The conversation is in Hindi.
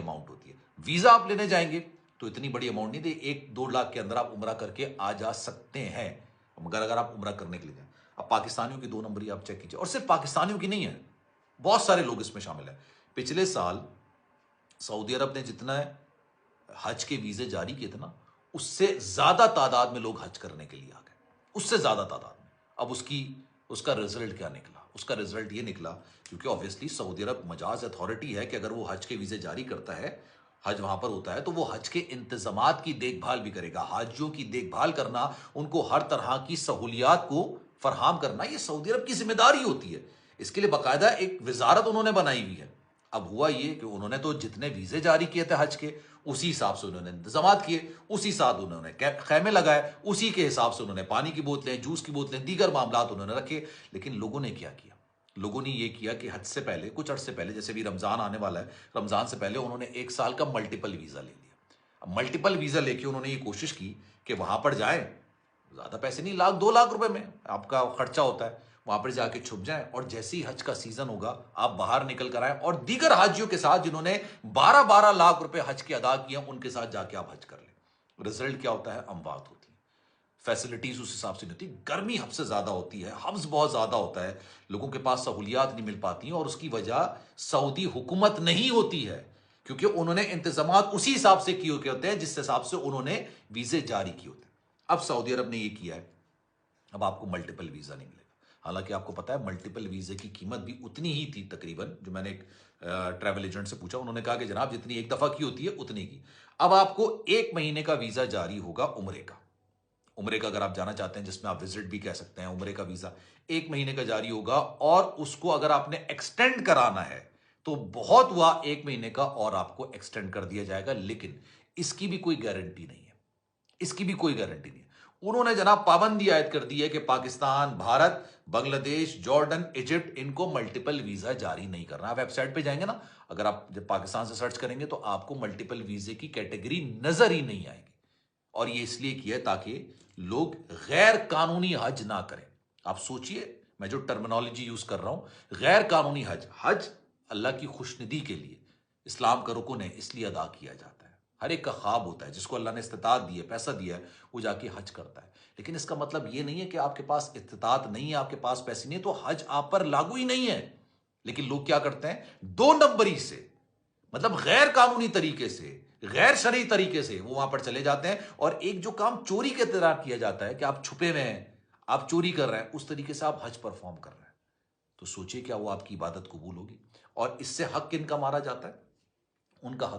अमाउंट होती है। वीजा आप लेने जाएंगे तो इतनी बड़ी अमाउंट नहीं थी, 1-2 लाख के अंदर आप उम्रा करके आ जा सकते हैं, मगर अगर आप उम्रा करने के लिए जाए। अब पाकिस्तानियों की 2 नंबरी आप चेक कीजिए, और सिर्फ पाकिस्तानियों की नहीं है, बहुत सारे लोग इसमें शामिल हैं। पिछले साल सऊदी अरब ने जितना हज के वीजे जारी किए थे ना, उससे ज्यादा तादाद में लोग हज करने के लिए आ गए, उससे ज्यादा तादाद में। अब उसका रिजल्ट क्या निकला? उसका रिजल्ट ये निकला, क्योंकि ऑब्वियसली सऊदी अरब मजाज अथॉरिटी है कि अगर वो हज के वीजे जारी करता है, हज वहां पर होता है, तो वो हज के इंतजामात की देखभाल भी करेगा। हाजियों की देखभाल करना, उनको हर तरह की सहूलियात को फराहम करना, ये सऊदी अरब की जिम्मेदारी होती है। इसके लिए बाकायदा एक वजारत उन्होंने बनाई हुई है। अब हुआ ये कि उन्होंने तो जितने वीजे जारी किए थे हज के, उसी हिसाब से उन्होंने इंतजाम किए, उसी हिसाब उन्होंने खैमे लगाए, उसी के हिसाब से उन्होंने पानी की बोतलें, जूस की बोतलें, दीगर मामला उन्होंने रखे। लेकिन लोगों ने क्या किया? लोगों ने यह किया कि हज से पहले, कुछ अर्से पहले, जैसे भी रमजान आने वाला है, रमजान से पहले उन्होंने 1 साल का मल्टीपल वीजा ले लिया। अब मल्टीपल वीजा लेके उन्होंने ये कोशिश की कि वहां पर जाए, ज्यादा पैसे नहीं, 1-2 लाख रुपए में आपका खर्चा होता है, वहां पर जाके छुप जाएं, और जैसे ही हज का सीजन होगा आप बाहर निकल कर आए, और दीगर हाजियों के साथ जिन्होंने 12-12 लाख रुपए हज के अदा किए, उनके साथ जाके आप हज कर लें। रिजल्ट क्या होता है? अमवात होती है, फैसिलिटीज उस हिसाब से नहीं होती, गर्मी हद से ज्यादा होती है, हब्स बहुत ज्यादा होता है, लोगों के पास सहूलियात नहीं मिल पाती हैं, और उसकी वजह सऊदी हुकूमत नहीं होती है, क्योंकि उन्होंने इंतजाम उसी हिसाब से किए होते हैं जिस हिसाब से उन्होंने वीजे जारी किए होते हैं। अब सऊदी अरब ने यह किया है, अब आपको मल्टीपल वीजा नहीं मिलेगा। हालांकि आपको पता है मल्टीपल वीजे की कीमत भी उतनी ही थी तकरीबन, जो मैंने एक ट्रैवल एजेंट से पूछा, उन्होंने कहा कि जनाब जितनी एक दफा की होती है उतनी की। अब आपको 1 महीने का वीजा जारी होगा उम्रे का। उम्रे का अगर आप जाना चाहते हैं, जिसमें आप विजिट भी कह सकते हैं, उम्रे का वीजा 1 महीने का जारी होगा, और उसको अगर आपने एक्सटेंड कराना है तो बहुत हुआ 1 महीने का और आपको एक्सटेंड कर दिया जाएगा। लेकिन इसकी भी कोई गारंटी नहीं है, इसकी भी कोई गारंटी नहीं है। उन्होंने जनाब पाबंदी आयद कर दी है कि पाकिस्तान, भारत, बांग्लादेश, जॉर्डन, इजिप्ट, इनको मल्टीपल वीजा जारी नहीं करना। आप वेबसाइट पे जाएंगे ना, अगर आप जब पाकिस्तान से सर्च करेंगे तो आपको मल्टीपल वीजे की कैटेगरी नजर ही नहीं आएगी। और ये इसलिए किया है ताकि लोग गैर कानूनी हज ना करें। आप सोचिए, मैं जो टर्मिनोलॉजी यूज कर रहा हूं, गैर कानूनी हज, हज अल्लाह की खुशनुदी के लिए, इस्लाम का रुकन है, इसलिए अदा किया जाता है। हर एक का ख्वाब होता है, जिसको अल्लाह ने इस्तिताअत दी है, पैसा दिया है, वो जाके हज करता है। लेकिन इसका मतलब ये नहीं है कि आपके पास इस्तिताअत नहीं है, आपके पास पैसे नहीं है, तो हज आप पर लागू ही नहीं है। लेकिन लोग क्या करते हैं? 2 नंबरी से, मतलब गैर कानूनी तरीके से, गैर शरई तरीके से वो वहां पर चले जाते हैं, और एक जो काम चोरी के तरह किया जाता है कि आप छुपे हुए हैं, आप चोरी कर रहे हैं, उस तरीके से आप हज परफॉर्म कर रहे हैं। तो सोचिए क्या वो आपकी इबादत कबूल होगी? और इससे हक किनका मारा जाता है? उनका हक